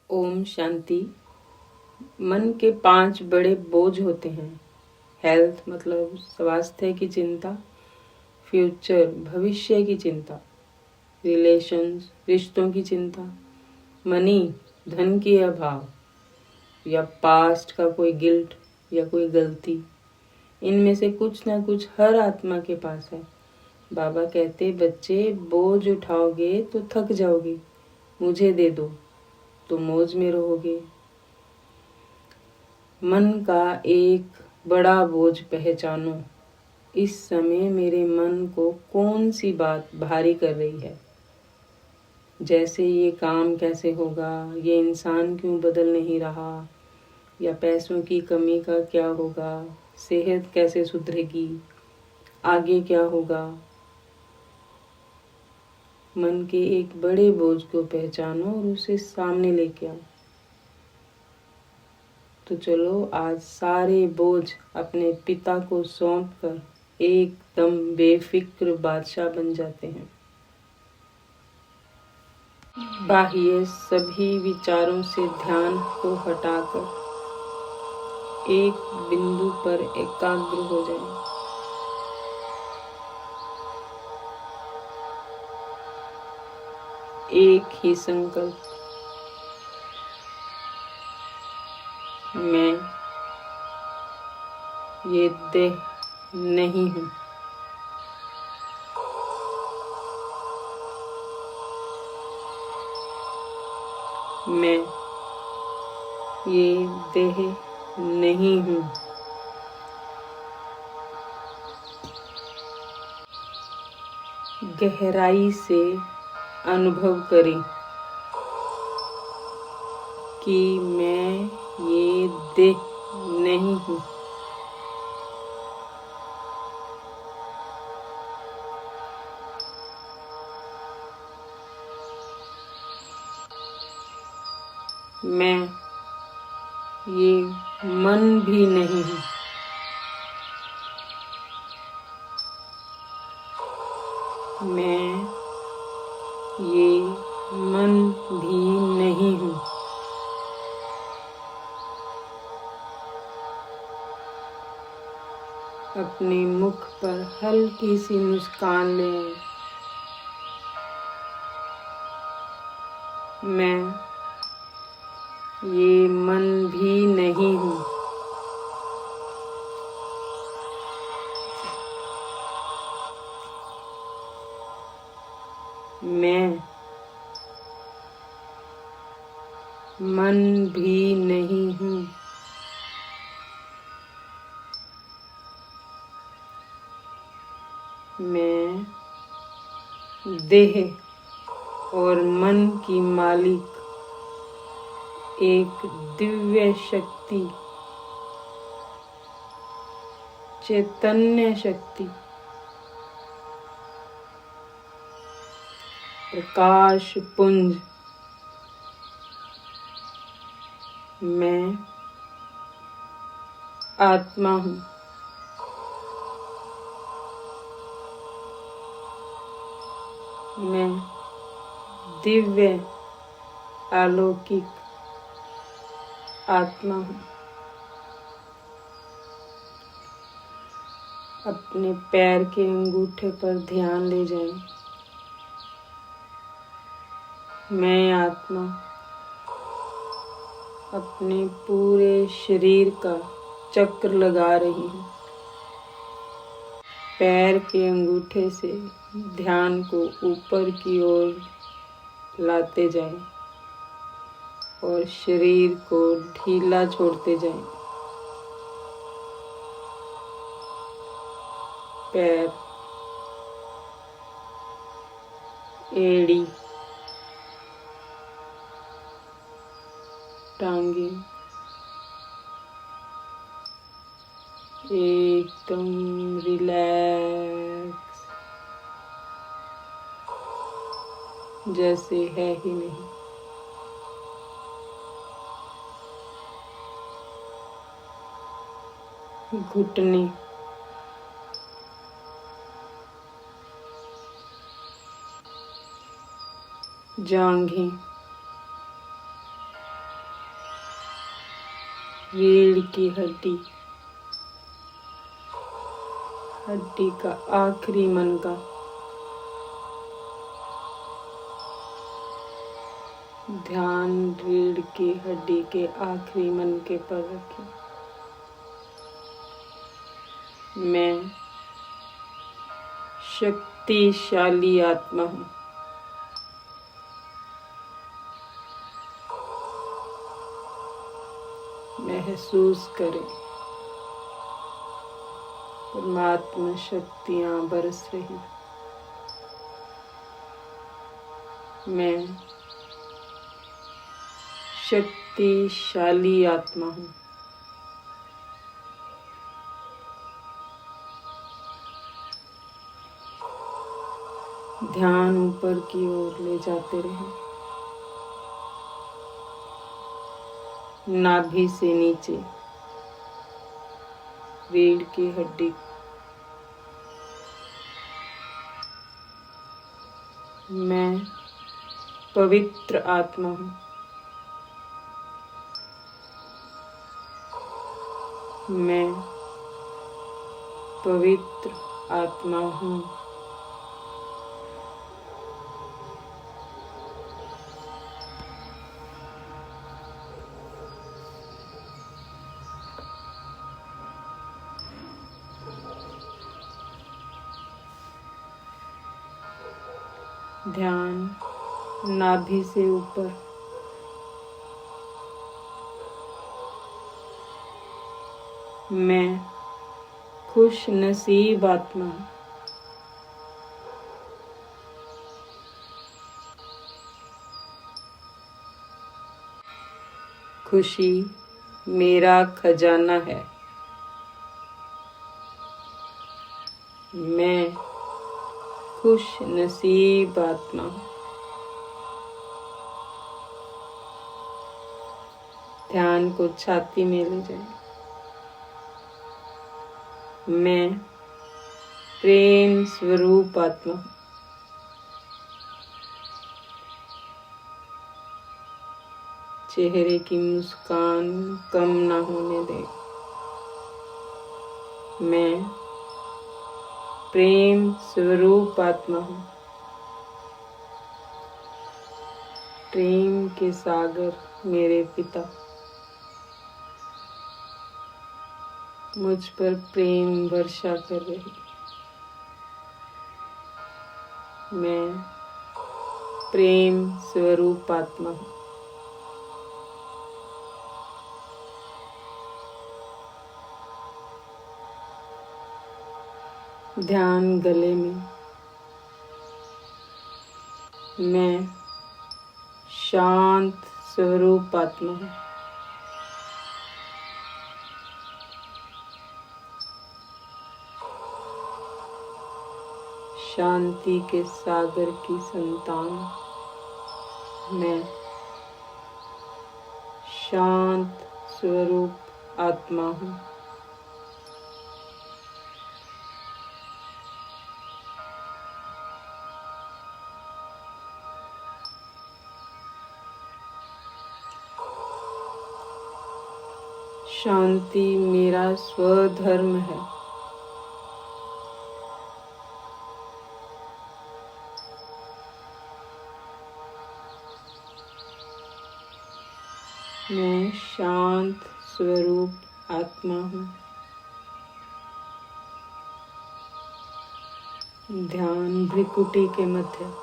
ओम शांति। मन के 5 बड़े बोझ होते हैं। हेल्थ मतलब स्वास्थ्य की चिंता, फ्यूचर भविष्य की चिंता, रिलेशंस रिश्तों की चिंता, मनी धन की अभाव, या पास्ट का कोई गिल्ट या कोई गलती। इनमें से कुछ ना कुछ हर आत्मा के पास है। बाबा कहते, बच्चे बोझ उठाओगे तो थक जाओगे, मुझे दे दो तो मौज में रहोगे। मन का एक बड़ा बोझ पहचानो। इस समय मेरे मन को कौन सी बात भारी कर रही है? जैसे ये काम कैसे होगा, ये इंसान क्यों बदल नहीं रहा, या पैसों की कमी का क्या होगा, सेहत कैसे सुधरेगी, आगे क्या होगा। मन के एक बड़े बोझ को पहचानो और उसे सामने लेके आओ। तो चलो आज सारे बोझ अपने पिता को सौंप कर एकदम बेफिक्र बादशाह बन जाते हैं। बाह्य सभी विचारों से ध्यान को हटाकर एक बिंदु पर एकाग्र हो जाएं। एक ही संकल्प, मैं ये देह नहीं हूँ। मैं ये देह नहीं हूँ। गहराई से अनुभव करें कि मैं ये देह नहीं हूँ। मैं ये मन भी नहीं हूँ। मैं ये मन भी नहीं हूँ। अपने मुख पर हल्की सी मुस्कान लें। मैं ये मन भी नहीं हूँ। मैं मन भी नहीं हूँ। मैं देह और मन की मालिक एक दिव्य शक्ति, चैतन्य शक्ति, प्रकाश पुंज। मैं आत्मा हूँ। मैं दिव्य अलौकिक आत्मा हूँ। अपने पैर के अंगूठे पर ध्यान ले जाएं। मैं आत्मा अपने पूरे शरीर का चक्र लगा रही हूँ। पैर के अंगूठे से ध्यान को ऊपर की ओर लाते जाएं और शरीर को ढीला छोड़ते जाएं। पैर, एड़ी, टांगे एकदम रिलैक्स, जैसे है ही नहीं। घुटने, जांघें रीढ़ की हड्डी, हड्डी का आखिरी मनका, ध्यान रीढ़ की हड्डी के आखिरी मनके पर रखें। मैं शक्तिशाली आत्मा हूँ। महसूस करें परमात्मा शक्तियाँ बरस रही। मैं शक्तिशाली आत्मा हूँ। ध्यान ऊपर की ओर ले जाते रहें, नाभि से नीचे रीढ़ की हड्डी। मैं पवित्र आत्मा हूँ। मैं पवित्र आत्मा हूँ। ध्यान नाभि से ऊपर मैं खुश नसीब आत्मा हूँ। खुशी मेरा खजाना है। मैं खुश नसीब आत्मा हूँ। ध्यान को छाती में ले जाएं। मैं प्रेम स्वरूप आत्मा हूँ। चेहरे की मुस्कान कम न होने दें। मैं प्रेम स्वरूप आत्मा हूँ। प्रेम के सागर मेरे पिता मुझ पर प्रेम वर्षा कर रही। मैं प्रेम स्वरूप आत्मा हूँ। ध्यान गले में। मैं शांत स्वरूप आत्मा हूँ। शांति के सागर की संतान मैं शांत स्वरूप आत्मा हूँ। शांति मेरा स्वधर्म है। मैं शांत स्वरूप आत्मा हूँ। ध्यान भ्रिकुटी के मध्य।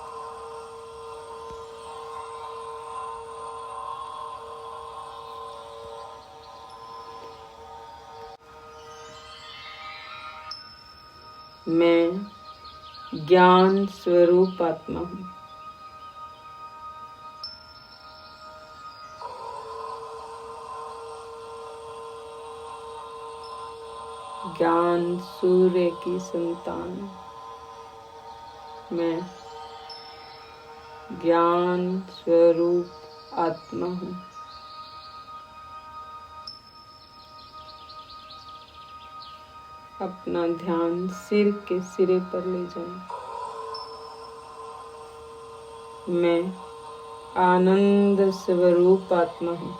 मैं ज्ञान स्वरूप आत्मा हूँ। ज्ञान सूर्य की संतान मैं ज्ञान स्वरूप आत्मा हूँ। अपना ध्यान सिर के सिरे पर ले जाएं। मैं आनंद स्वरूप आत्मा हूँ।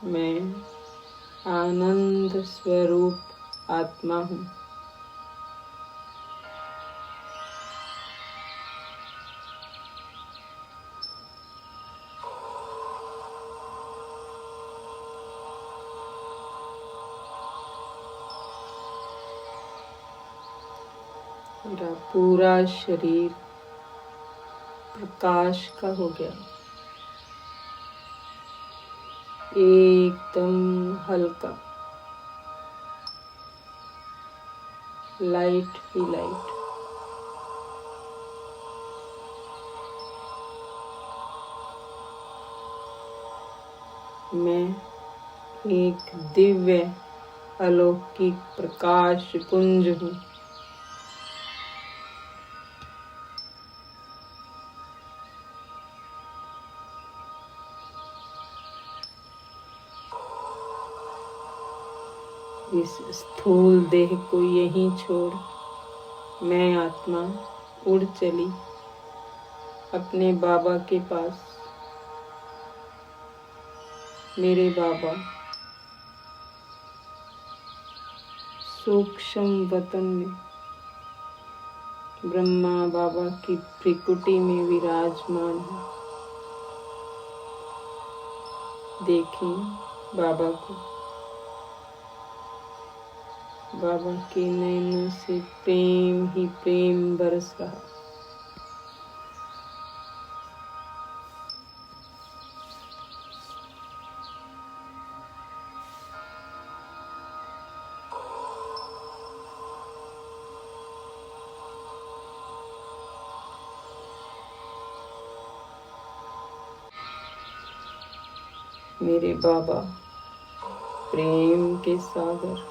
मैं आनंद स्वरूप आत्मा हूँ। मेरा पूरा शरीर प्रकाश का हो गया, एकदम हल्का, लाइट ही लाइट। मैं एक दिव्य अलौकिक प्रकाश पुंज हूँ। इस स्थूल देह को यहीं छोड़ मैं आत्मा उड़ चली अपने बाबा के पास। मेरे बाबा सूक्ष्म वतन में ब्रह्मा बाबा की त्रिकुटी में विराजमान है। देखें बाबा को। बाबा के नैनों से प्रेम ही प्रेम बरस रहा। मेरे बाबा प्रेम के सागर,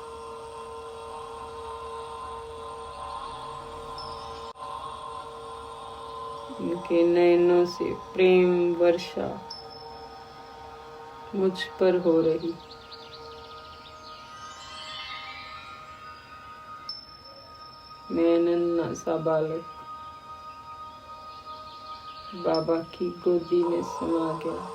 उनके नैनों से प्रेम वर्षा मुझ पर हो रही। मैं नन्हा सा बालक बाबा की गोदी में समा गया।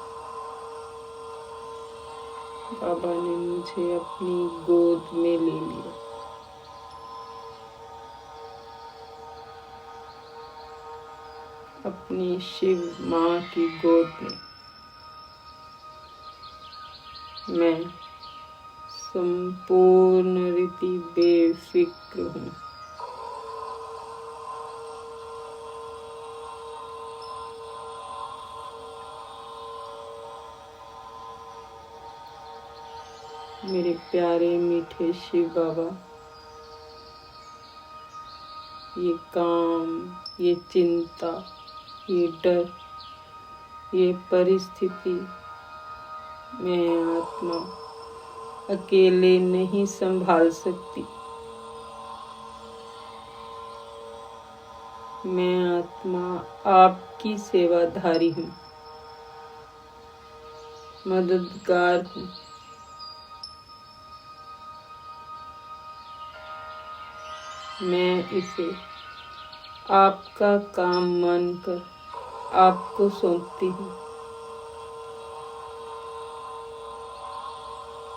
बाबा ने मुझे अपनी गोद में ले लिया। अपनी शिव माँ की गोद में मैं संपूर्ण रीति बेफिक्र हूँ। मेरे प्यारे मीठे शिव बाबा, ये काम, ये चिंता, ये डर, ये परिस्थिति मैं आत्मा अकेले नहीं संभाल सकती। मैं आत्मा आपकी सेवाधारी हूँ, मददगार हूँ। मैं इसे आपका काम मानकर आपको सौंपती हूँ।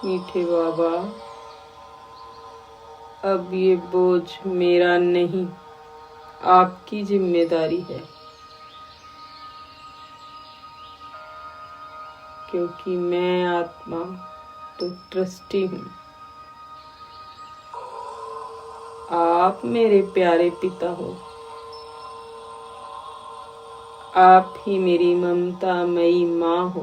मीठे बाबा, अब ये बोझ मेरा नहीं, आपकी जिम्मेदारी है, क्योंकि मैं आत्मा तो ट्रस्टी हूँ। आप मेरे प्यारे पिता हो। आप ही मेरी ममतामयी माँ हो।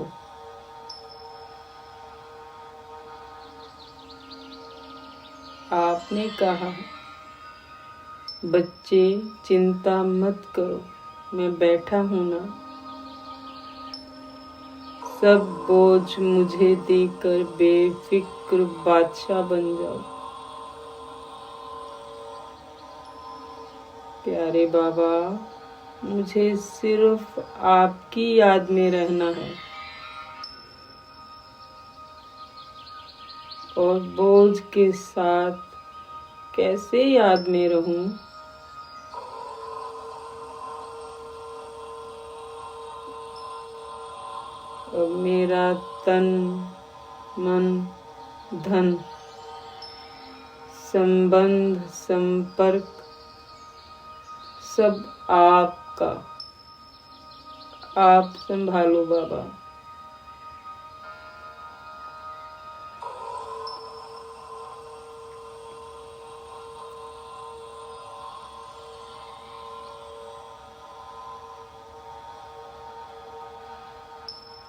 आपने कहा, बच्चे चिंता मत करो, मैं बैठा हूँ ना। सब बोझ मुझे देकर बेफिक्र बादशाह बन जाओ। प्यारे बाबा, मुझे सिर्फ आपकी याद में रहना है और बोझ के साथ कैसे याद में रहूं? और मेरा तन, मन, धन, संबंध, संपर्क सब आपका। आप संभालो बाबा।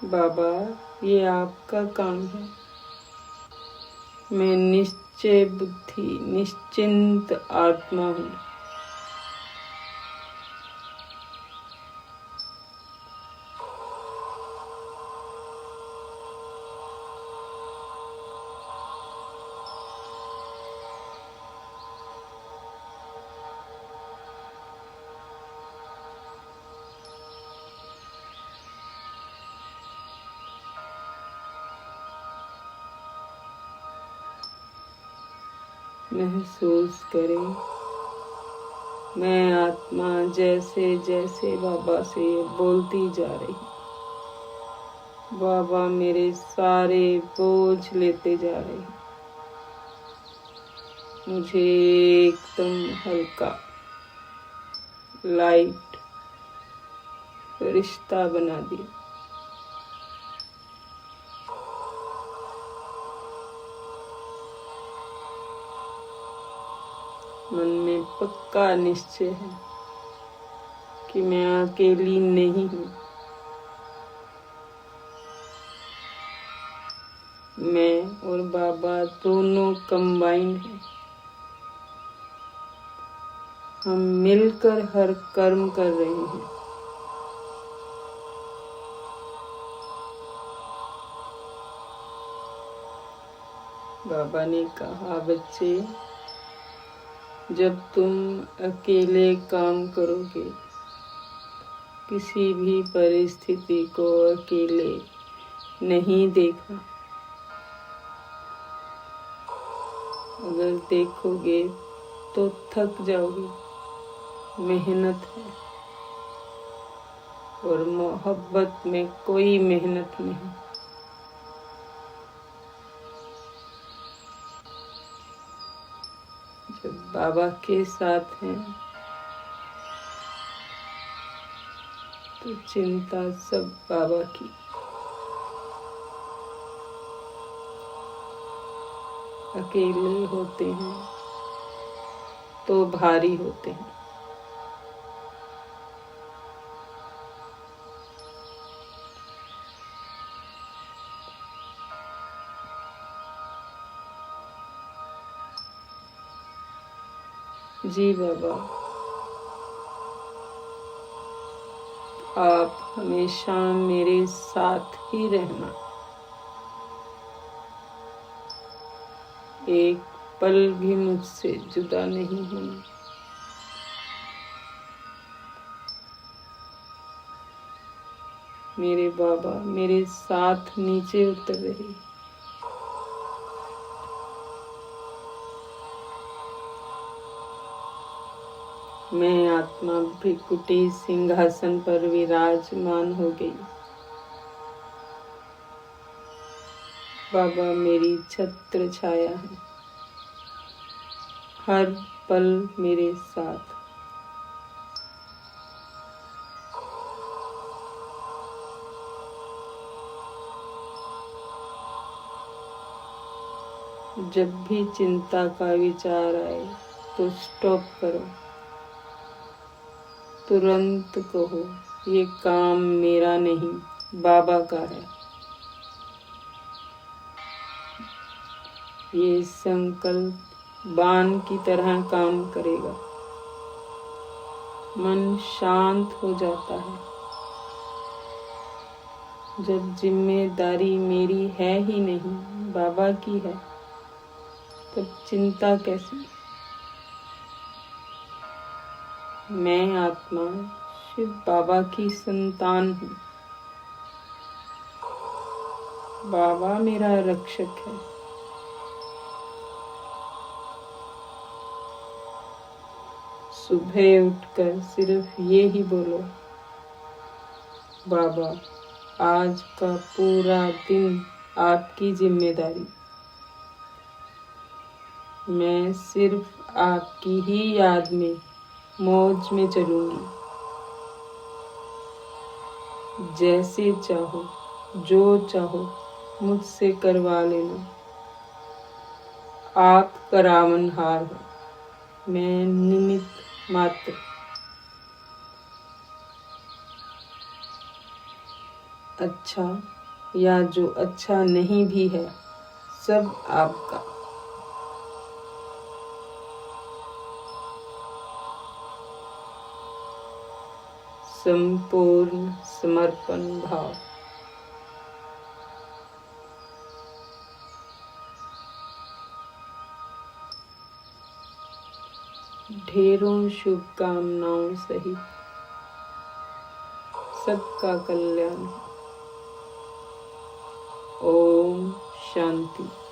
बाबा, ये आपका काम है। मैं निश्चय बुद्धि, निश्चिंत आत्मा हूँ। महसूस करें, मैं आत्मा जैसे जैसे बाबा से बोलती जा रही, बाबा मेरे सारे बोझ लेते जा रहे। मुझे एकदम हल्का, लाइट रिश्ता बना दिया। मन में पक्का निश्चय है कि मैं अकेली नहीं हूँ। मैं और बाबा दोनों कंबाइंड हैं। हम मिलकर हर कर्म कर रहे हैं। बाबा ने कहा, बच्चे, जब तुम अकेले काम करोगे, किसी भी परिस्थिति को अकेले नहीं देखना। अगर देखोगे तो थक जाओगे। मेहनत है और मोहब्बत में कोई मेहनत नहीं। जब बाबा के साथ हैं तो चिंता सब बाबा की। अकेले होते हैं तो भारी होते हैं। जी बाबा, आप हमेशा मेरे साथ ही रहना। एक पल भी मुझसे जुदा नहीं होना। मेरे बाबा मेरे साथ नीचे उतर रहे। मैं आत्मा भृकुटी सिंहासन पर विराजमान हो गई। बाबा मेरी छत्र छाया है, हर पल मेरे साथ। जब भी चिंता का विचार आए तो स्टॉप करो। तुरंत कहो, ये काम मेरा नहीं, बाबा का है। ये संकल्प बाण की तरह काम करेगा। मन शांत हो जाता है। जब जिम्मेदारी मेरी है ही नहीं, बाबा की है, तब चिंता कैसी। मैं आत्मा शिव बाबा की संतान हूँ। बाबा मेरा रक्षक है। सुबह उठकर सिर्फ ये ही बोलो, बाबा आज का पूरा दिन आपकी जिम्मेदारी। मैं सिर्फ आपकी ही याद में मौज में चलूंगी। जैसे चाहो, जो चाहो मुझसे करवा लेना। आप करावनहार हो, मैं निमित्त मात्र। अच्छा या जो अच्छा नहीं भी है, सब आपका। संपूर्ण समर्पण भाव। ढेरों शुभकामनाओं सहित सबका कल्याण। ओम शांति।